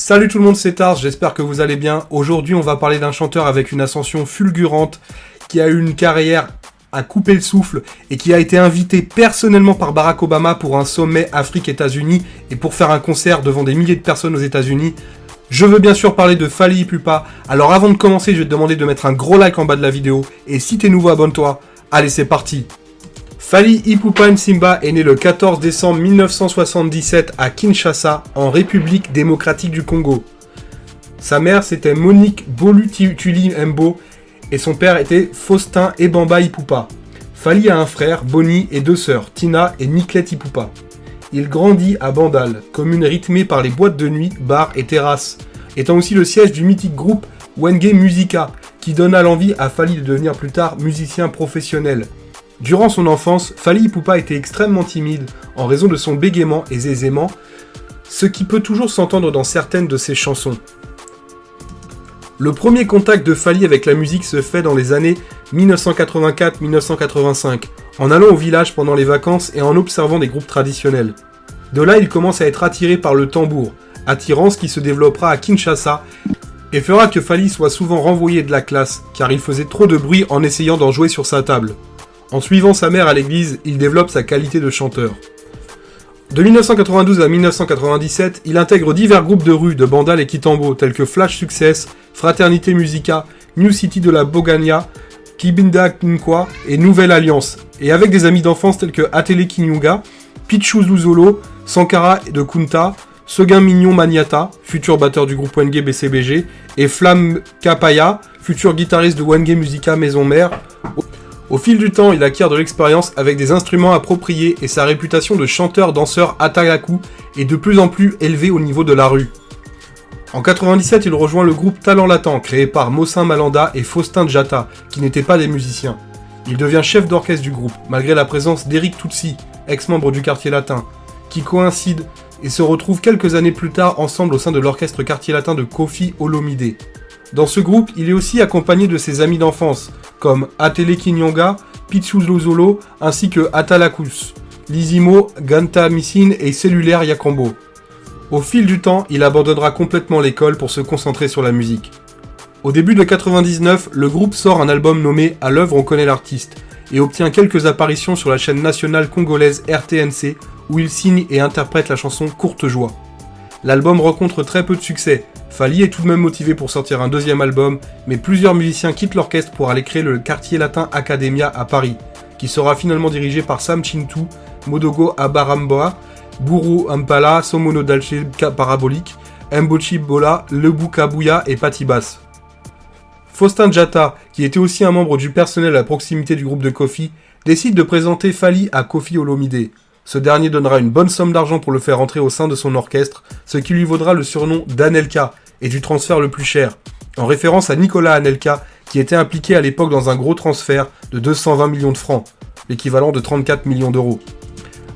Salut tout le monde, c'est Tars, j'espère que vous allez bien. Aujourd'hui, on va parler d'un chanteur avec une ascension fulgurante, qui a eu une carrière à couper le souffle et qui a été invité personnellement par Barack Obama pour un sommet Afrique-États-Unis et pour faire un concert devant des milliers de personnes aux États-Unis. Je veux bien sûr parler de Fally Ipupa. Alors avant de commencer, je vais te demander de mettre un gros like en bas de la vidéo et si t'es nouveau, abonne-toi. Allez, c'est parti. Fally Ipupa Nsimba est né le 14 décembre 1977 à Kinshasa, en République démocratique du Congo. Sa mère c'était Monique Bolutuli Mbo et son père était Faustin Ebamba Ipupa. Fally a un frère, Boni, et deux sœurs, Tina et Nicolette Ipupa. Il grandit à Bandal, commune rythmée par les boîtes de nuit, bars et terrasses, étant aussi le siège du mythique groupe Wenge Musica, qui donna l'envie à Fally de devenir plus tard musicien professionnel. Durant son enfance, Fally Ipupa était extrêmement timide en raison de son bégaiement et zézément, ce qui peut toujours s'entendre dans certaines de ses chansons. Le premier contact de Fally avec la musique se fait dans les années 1984-1985, en allant au village pendant les vacances et en observant des groupes traditionnels. De là, il commence à être attiré par le tambour, attirance qui se développera à Kinshasa et fera que Fally soit souvent renvoyé de la classe, car il faisait trop de bruit en essayant d'en jouer sur sa table. En suivant sa mère à l'église, il développe sa qualité de chanteur. De 1992 à 1997, il intègre divers groupes de rue de Bandal et Kitambo, tels que Flash Success, Fraternité Musica, New City de la Bogania, Kibinda Nkwa et Nouvelle Alliance, et avec des amis d'enfance tels que Atele Kinyuga, Pichu Luzolo, Sankara de Kunta, Seguin Mignon Maniata, futur batteur du groupe Wenge BCBG, et Flamme Kapaya, futur guitariste de Wenge Musica Maison Mère. Au fil du temps, il acquiert de l'expérience avec des instruments appropriés et sa réputation de chanteur-danseur Atalaku est de plus en plus élevée au niveau de la rue. En 97, il rejoint le groupe Talent Latent, créé par Mossin Malanda et Faustin Djata, qui n'étaient pas des musiciens. Il devient chef d'orchestre du groupe, malgré la présence d'Eric Tutsi, ex-membre du Quartier Latin, qui coïncide et se retrouvent quelques années plus tard ensemble au sein de l'orchestre Quartier Latin de Koffi Olomide. Dans ce groupe, il est aussi accompagné de ses amis d'enfance, comme Atele Kinyonga, Pichu Lozolo, ainsi que Atalakus, Lizimo, Ganta Missine et Cellulaire Yakambo. Au fil du temps, il abandonnera complètement l'école pour se concentrer sur la musique. Au début de 99, le groupe sort un album nommé « À l'œuvre on connaît l'artiste » et obtient quelques apparitions sur la chaîne nationale congolaise RTNC, où il signe et interprète la chanson « Courte Joie ». L'album rencontre très peu de succès. Fally est tout de même motivé pour sortir un deuxième album, mais plusieurs musiciens quittent l'orchestre pour aller créer le Quartier Latin Academia à Paris, qui sera finalement dirigé par Sam Chintu, Modogo Abaramboa, Buru Ampala, Somono Dalche Parabolique, Mbochi Bola, Lebu Kabuya et Patibas. Faustin Djata, qui était aussi un membre du personnel à proximité du groupe de Koffi, décide de présenter Fally à Koffi Olomide. Ce dernier donnera une bonne somme d'argent pour le faire entrer au sein de son orchestre, ce qui lui vaudra le surnom d'Anelka et du transfert le plus cher, en référence à Nicolas Anelka, qui était impliqué à l'époque dans un gros transfert de 220 millions de francs, l'équivalent de 34 millions d'euros.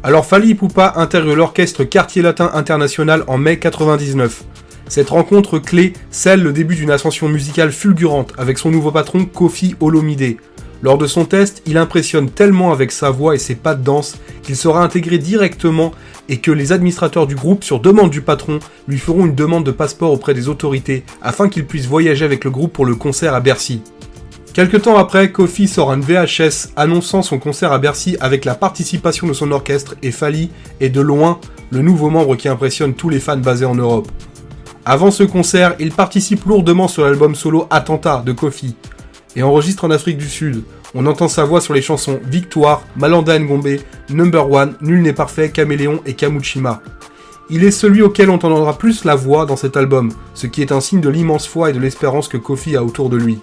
Alors Fally Ipupa intègre l'orchestre Quartier Latin International en mai 99. Cette rencontre clé scelle le début d'une ascension musicale fulgurante avec son nouveau patron Koffi Olomide. Lors de son test, il impressionne tellement avec sa voix et ses pas de danse qu'il sera intégré directement et que les administrateurs du groupe, sur demande du patron, lui feront une demande de passeport auprès des autorités afin qu'il puisse voyager avec le groupe pour le concert à Bercy. Quelque temps après, Koffi sort un VHS annonçant son concert à Bercy avec la participation de son orchestre et Fally est de loin le nouveau membre qui impressionne tous les fans basés en Europe. Avant ce concert, il participe lourdement sur l'album solo Attentat de Koffi et enregistre en Afrique du Sud. On entend sa voix sur les chansons Victoire, Malanda Ngombe, Number One, Nul n'est parfait, Caméléon et Kamuchima. Il est celui auquel on entendra plus la voix dans cet album, ce qui est un signe de l'immense foi et de l'espérance que Koffi a autour de lui.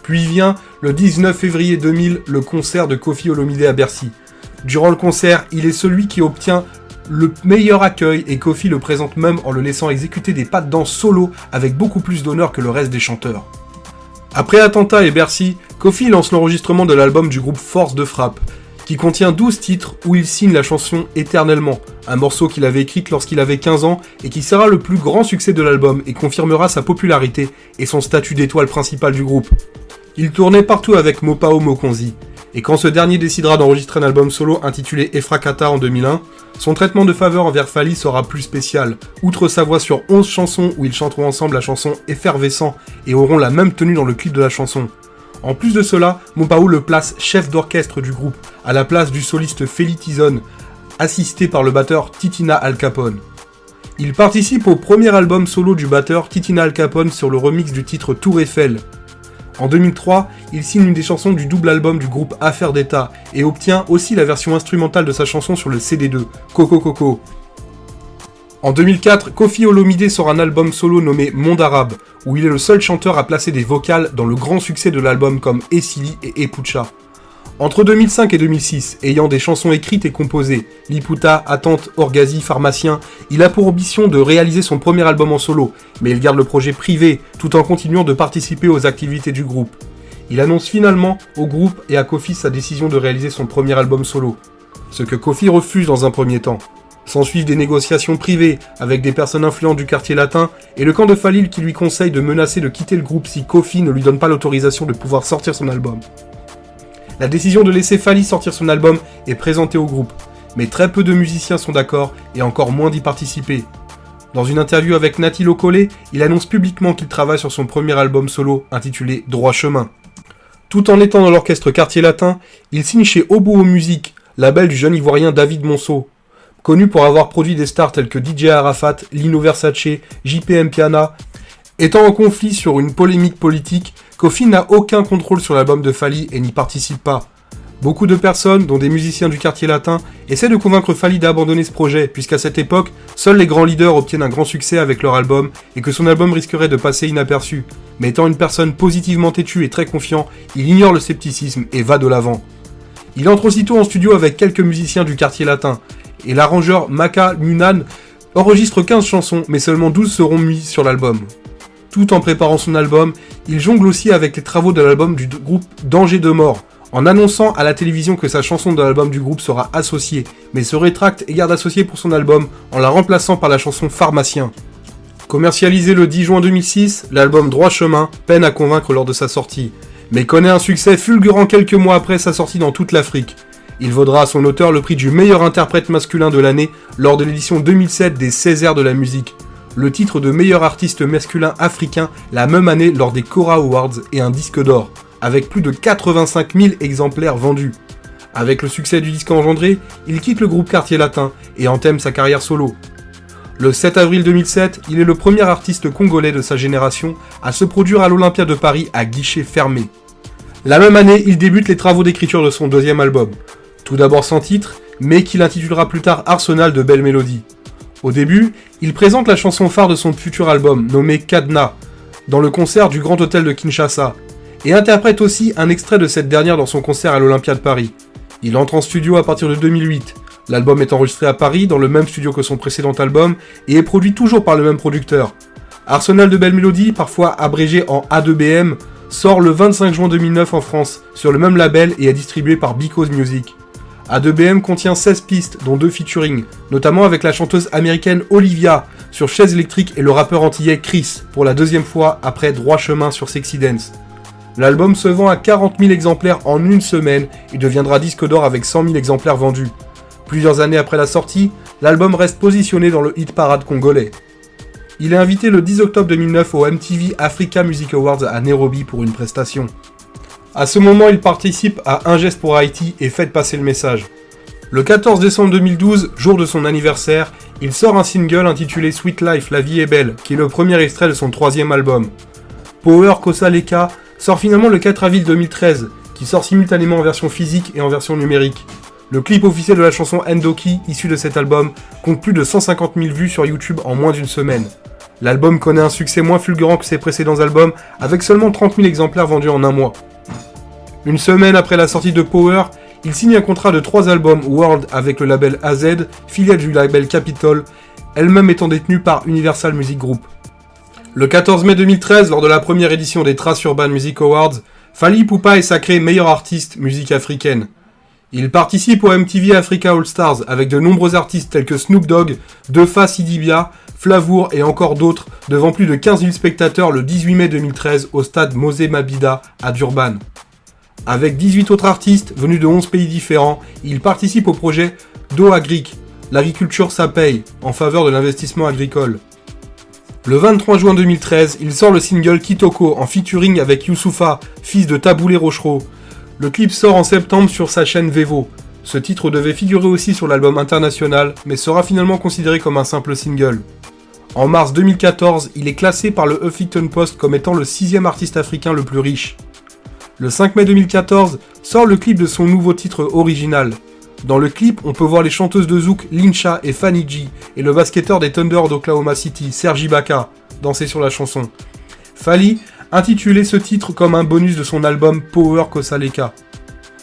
Puis vient, le 19 février 2000, le concert de Koffi Olomide à Bercy. Durant le concert, il est celui qui obtient le meilleur accueil et Koffi le présente même en le laissant exécuter des pas de danse solo avec beaucoup plus d'honneur que le reste des chanteurs. Après Attentat et Bercy, Koffi lance l'enregistrement de l'album du groupe Force de Frappe, qui contient 12 titres où il signe la chanson Éternellement, un morceau qu'il avait écrite lorsqu'il avait 15 ans et qui sera le plus grand succès de l'album et confirmera sa popularité et son statut d'étoile principale du groupe. Il tournait partout avec Mopao Mokonzi, et quand ce dernier décidera d'enregistrer un album solo intitulé Efrakata en 2001, son traitement de faveur envers Fally sera plus spécial. Outre sa voix sur 11 chansons où ils chanteront ensemble la chanson Effervescent et auront la même tenue dans le clip de la chanson. En plus de cela, Mopao le place chef d'orchestre du groupe, à la place du soliste Feli Tizon, assisté par le batteur Titina Al Capone. Il participe au premier album solo du batteur Titina Al Capone sur le remix du titre Tour Eiffel. En 2003, il signe une des chansons du double album du groupe Affaires d'État et obtient aussi la version instrumentale de sa chanson sur le CD2, Coco Coco. En 2004, Koffi Olomide sort un album solo nommé Monde Arabe, où il est le seul chanteur à placer des vocales dans le grand succès de l'album comme Essili et Epucha. Entre 2005 et 2006, ayant des chansons écrites et composées, Liputa, Attente, Orgazi, Pharmacien, il a pour ambition de réaliser son premier album en solo, mais il garde le projet privé, tout en continuant de participer aux activités du groupe. Il annonce finalement au groupe et à Koffi sa décision de réaliser son premier album solo, ce que Koffi refuse dans un premier temps. S'ensuivent des négociations privées avec des personnes influentes du quartier latin et le camp de Fally qui lui conseille de menacer de quitter le groupe si Koffi ne lui donne pas l'autorisation de pouvoir sortir son album. La décision de laisser Fally sortir son album est présentée au groupe, mais très peu de musiciens sont d'accord et encore moins d'y participer. Dans une interview avec Nati Lokole, il annonce publiquement qu'il travaille sur son premier album solo intitulé Droit Chemin. Tout en étant dans l'orchestre Quartier Latin, il signe chez Oboe Music, label du jeune ivoirien David Monceau, connu pour avoir produit des stars tels que DJ Arafat, Lino Versace, JPM Piana. Étant en conflit sur une polémique politique, Koffi n'a aucun contrôle sur l'album de Fally et n'y participe pas. Beaucoup de personnes, dont des musiciens du quartier latin, essaient de convaincre Fally d'abandonner ce projet, puisqu'à cette époque, seuls les grands leaders obtiennent un grand succès avec leur album, et que son album risquerait de passer inaperçu. Mais étant une personne positivement têtue et très confiant, il ignore le scepticisme et va de l'avant. Il entre aussitôt en studio avec quelques musiciens du quartier latin, et l'arrangeur Maka Munan enregistre 15 chansons, mais seulement 12 seront mises sur l'album. Tout en préparant son album, il jongle aussi avec les travaux de l'album du groupe Danger de Mort, en annonçant à la télévision que sa chanson de l'album du groupe sera associée, mais se rétracte et garde associée pour son album en la remplaçant par la chanson Pharmacien. Commercialisé le 10 juin 2006, l'album Droit Chemin peine à convaincre lors de sa sortie, mais connaît un succès fulgurant quelques mois après sa sortie dans toute l'Afrique. Il vaudra à son auteur le prix du meilleur interprète masculin de l'année lors de l'édition 2007 des Césaires de la musique, le titre de meilleur artiste masculin africain la même année lors des Cora Awards et un disque d'or, avec plus de 85 000 exemplaires vendus. Avec le succès du disque engendré, il quitte le groupe Quartier Latin et entame sa carrière solo. Le 7 avril 2007, il est le premier artiste congolais de sa génération à se produire à l'Olympia de Paris à guichet fermé. La même année, il débute les travaux d'écriture de son deuxième album, tout d'abord sans titre, mais qu'il intitulera plus tard Arsenal de belles mélodies. Au début, il présente la chanson phare de son futur album, nommée Cadenas, dans le concert du Grand Hôtel de Kinshasa, et interprète aussi un extrait de cette dernière dans son concert à l'Olympia de Paris. Il entre en studio à partir de 2008. L'album est enregistré à Paris, dans le même studio que son précédent album, et est produit toujours par le même producteur. Arsenal de belles mélodies, parfois abrégé en A2BM, sort le 25 juin 2009 en France, sur le même label et est distribué par Because Music. A2BM contient 16 pistes, dont 2 featuring, notamment avec la chanteuse américaine Olivia sur Chaise électrique et le rappeur antillais Chris, pour la deuxième fois après Droit Chemin sur Sexy Dance. L'album se vend à 40 000 exemplaires en une semaine et deviendra disque d'or avec 100 000 exemplaires vendus. Plusieurs années après la sortie, l'album reste positionné dans le hit parade congolais. Il est invité le 10 octobre 2009 au MTV Africa Music Awards à Nairobi pour une prestation. À ce moment, il participe à Un geste pour Haïti et Faites passer le message. Le 14 décembre 2012, jour de son anniversaire, il sort un single intitulé Sweet Life, La vie est belle, qui est le premier extrait de son troisième album. Power Kosa Leka sort finalement le 4 avril 2013, qui sort simultanément en version physique et en version numérique. Le clip officiel de la chanson Endoki, issu de cet album, compte plus de 150 000 vues sur YouTube en moins d'une semaine. L'album connaît un succès moins fulgurant que ses précédents albums, avec seulement 30 000 exemplaires vendus en un mois. Une semaine après la sortie de Power, il signe un contrat de 3 albums World avec le label AZ, filiale du label Capitol, elle-même étant détenue par Universal Music Group. Le 14 mai 2013, lors de la première édition des Trace Urban Music Awards, Fally Ipupa est sacré meilleur artiste musique africaine. Il participe au MTV Africa All Stars avec de nombreux artistes tels que Snoop Dogg, Defa Sidibia, Flavour et encore d'autres, devant plus de 15 000 spectateurs le 18 mai 2013 au stade Mosé Mabida à Durban. Avec 18 autres artistes venus de 11 pays différents, il participe au projet Do Agric, l'agriculture ça paye, en faveur de l'investissement agricole. Le 23 juin 2013, il sort le single Kitoko en featuring avec Youssoupha, fils de Taboulé Rochereau. Le clip sort en septembre sur sa chaîne Vevo. Ce titre devait figurer aussi sur l'album international, mais sera finalement considéré comme un simple single. En mars 2014, il est classé par le Huffington Post comme étant le 6e artiste africain le plus riche. Le 5 mai 2014, sort le clip de son nouveau titre original. Dans le clip, on peut voir les chanteuses de zouk Lincha et Fanny G et le basketteur des Thunder d'Oklahoma City, Serge Ibaka, danser sur la chanson. Fally intitulait ce titre comme un bonus de son album Power Kosaleka.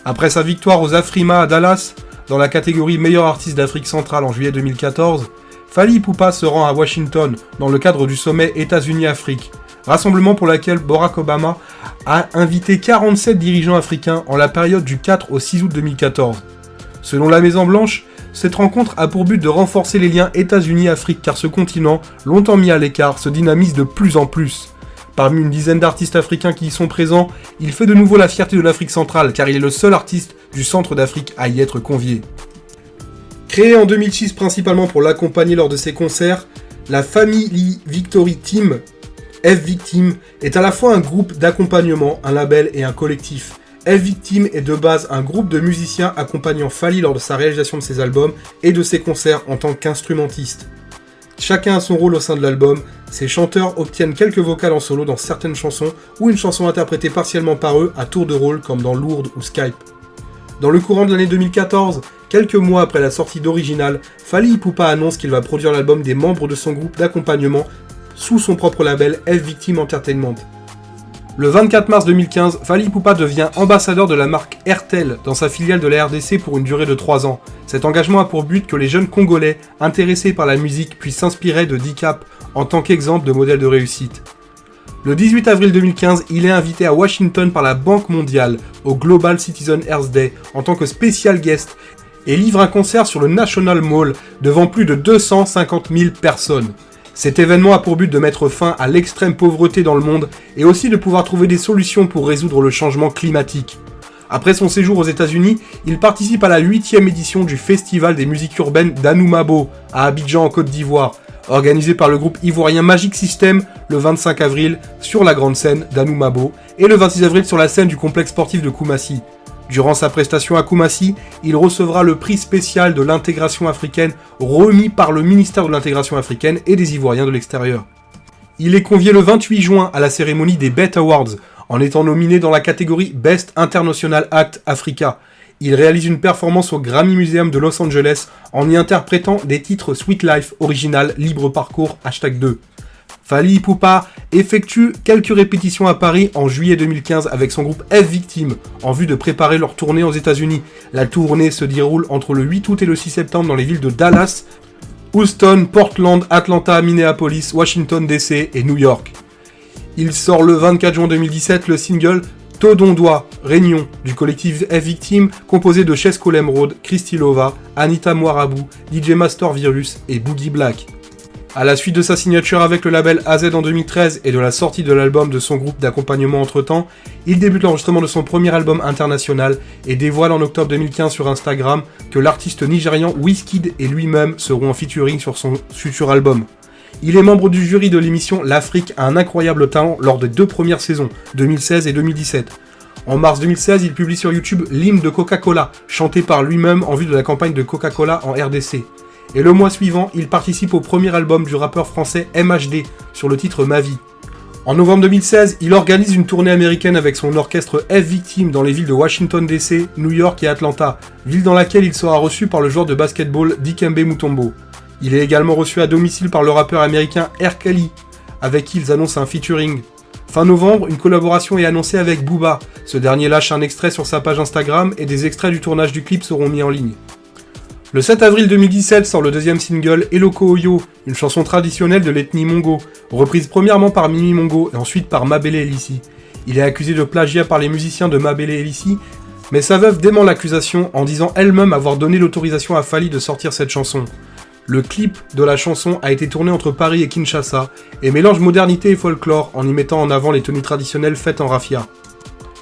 Après sa victoire aux Afrima à Dallas, dans la catégorie meilleur artiste d'Afrique centrale en juillet 2014, Fally Ipupa se rend à Washington dans le cadre du sommet États-Unis-Afrique, rassemblement pour lequel Barack Obama a invité 47 dirigeants africains en la période du 4 au 6 août 2014. Selon la Maison-Blanche, cette rencontre a pour but de renforcer les liens États-Unis-Afrique car ce continent, longtemps mis à l'écart, se dynamise de plus en plus. Parmi une dizaine d'artistes africains qui y sont présents, il fait de nouveau la fierté de l'Afrique centrale car il est le seul artiste du centre d'Afrique à y être convié. Créé en 2006 principalement pour l'accompagner lors de ses concerts, la Family Victory Team, F-Victim, est à la fois un groupe d'accompagnement, un label et un collectif. F-Victim est de base un groupe de musiciens accompagnant Fally lors de sa réalisation de ses albums et de ses concerts en tant qu'instrumentiste. Chacun a son rôle au sein de l'album, ces chanteurs obtiennent quelques vocales en solo dans certaines chansons ou une chanson interprétée partiellement par eux à tour de rôle comme dans Lourdes ou Skype. Dans le courant de l'année 2014, quelques mois après la sortie d'Original, Fally Ipupa annonce qu'il va produire l'album des membres de son groupe d'accompagnement sous son propre label F-Victim Entertainment. Le 24 mars 2015, Fally Ipupa devient ambassadeur de la marque Airtel dans sa filiale de la RDC pour une durée de 3 ans. Cet engagement a pour but que les jeunes Congolais intéressés par la musique puissent s'inspirer de DCAP en tant qu'exemple de modèle de réussite. Le 18 avril 2015, il est invité à Washington par la Banque mondiale au Global Citizen Earth Day en tant que special guest et livre un concert sur le National Mall devant plus de 250 000 personnes. Cet événement a pour but de mettre fin à l'extrême pauvreté dans le monde et aussi de pouvoir trouver des solutions pour résoudre le changement climatique. Après son séjour aux États-Unis, il participe à la 8e édition du Festival des musiques urbaines d'Anoumabo à Abidjan en Côte d'Ivoire, organisé par le groupe ivoirien Magic System le 25 avril sur la grande scène d'Anoumabo et le 26 avril sur la scène du complexe sportif de Koumassi. Durant sa prestation à Koumassi, il recevra le prix spécial de l'intégration africaine remis par le ministère de l'intégration africaine et des Ivoiriens de l'extérieur. Il est convié le 28 juin à la cérémonie des BET Awards, en étant nominé dans la catégorie Best International Act Africa. Il réalise une performance au Grammy Museum de Los Angeles en y interprétant des titres Sweet Life original Libre Parcours #2. Fally Ipupa effectue quelques répétitions à Paris en juillet 2015 avec son groupe F-Victim en vue de préparer leur tournée aux États-Unis. La tournée se déroule entre le 8 août et le 6 septembre dans les villes de Dallas, Houston, Portland, Atlanta, Minneapolis, Washington DC et New York. Il sort le 24 juin 2017 le single Todondois, Réunion du collectif F-Victim composé de Chesco Lemrod, Christy Lova, Anita Moirabou, DJ Master Virus et Boogie Black. À la suite de sa signature avec le label AZ en 2013 et de la sortie de l'album de son groupe d'accompagnement entre-temps, il débute l'enregistrement de son premier album international et dévoile en octobre 2015 sur Instagram que l'artiste nigérian Wizkid et lui-même seront en featuring sur son futur album. Il est membre du jury de l'émission L'Afrique a un incroyable talent lors des 2 premières saisons, 2016 et 2017. En mars 2016, il publie sur YouTube l'hymne de Coca-Cola, chanté par lui-même en vue de la campagne de Coca-Cola en RDC. Et le mois suivant, il participe au premier album du rappeur français MHD sur le titre Ma Vie. En novembre 2016, il organise une tournée américaine avec son orchestre F-Victim dans les villes de Washington DC, New York et Atlanta, ville dans laquelle il sera reçu par le joueur de basketball Dikembe Mutombo. Il est également reçu à domicile par le rappeur américain R. Kelly, avec qui ils annoncent un featuring. Fin novembre, une collaboration est annoncée avec Booba. Ce dernier lâche un extrait sur sa page Instagram et des extraits du tournage du clip seront mis en ligne. Le 7 avril 2017 sort le deuxième single Eloko Oyo, une chanson traditionnelle de l'ethnie Mongo, reprise premièrement par Mimi Mongo et ensuite par Mabele Elissi. Il est accusé de plagiat par les musiciens de Mabele Elissi, mais sa veuve dément l'accusation en disant elle-même avoir donné l'autorisation à Fally de sortir cette chanson. Le clip de la chanson a été tourné entre Paris et Kinshasa et mélange modernité et folklore en y mettant en avant les tenues traditionnelles faites en raffia.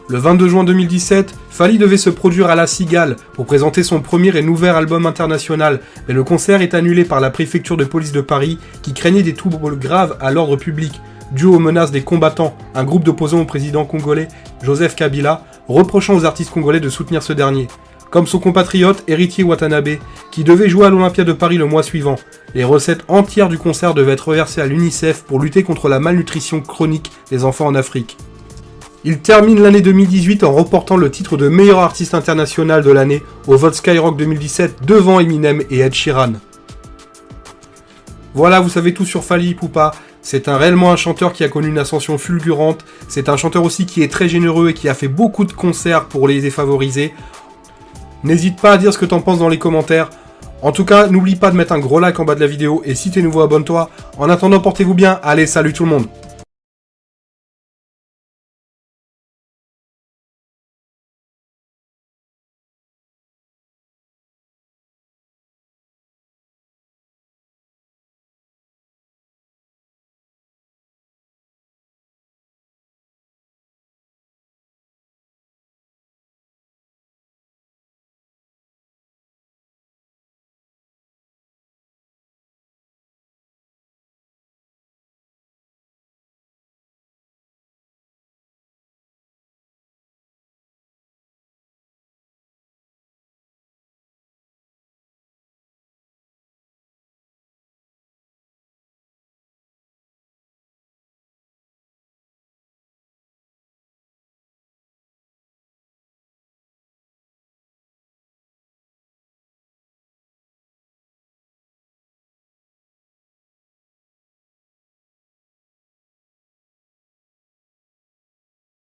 Le 22 juin 2017, Fally devait se produire à La Cigale pour présenter son premier et nouvel album international, mais le concert est annulé par la préfecture de police de Paris qui craignait des troubles graves à l'ordre public, dû aux menaces des combattants, un groupe d'opposants au président congolais Joseph Kabila, reprochant aux artistes congolais de soutenir ce dernier. Comme son compatriote Héritier Watanabe, qui devait jouer à l'Olympia de Paris le mois suivant. Les recettes entières du concert devaient être reversées à l'UNICEF pour lutter contre la malnutrition chronique des enfants en Afrique. Il termine l'année 2018 en remportant le titre de meilleur artiste international de l'année au vote Skyrock 2017 devant Eminem et Ed Sheeran. Voilà, vous savez tout sur Fally Ipupa. C'est réellement un chanteur qui a connu une ascension fulgurante. C'est un chanteur aussi qui est très généreux et qui a fait beaucoup de concerts pour les défavorisés. N'hésite pas à dire ce que t'en penses dans les commentaires. En tout cas, n'oublie pas de mettre un gros like en bas de la vidéo et si t'es nouveau, abonne-toi. En attendant, portez-vous bien. Allez, salut tout le monde.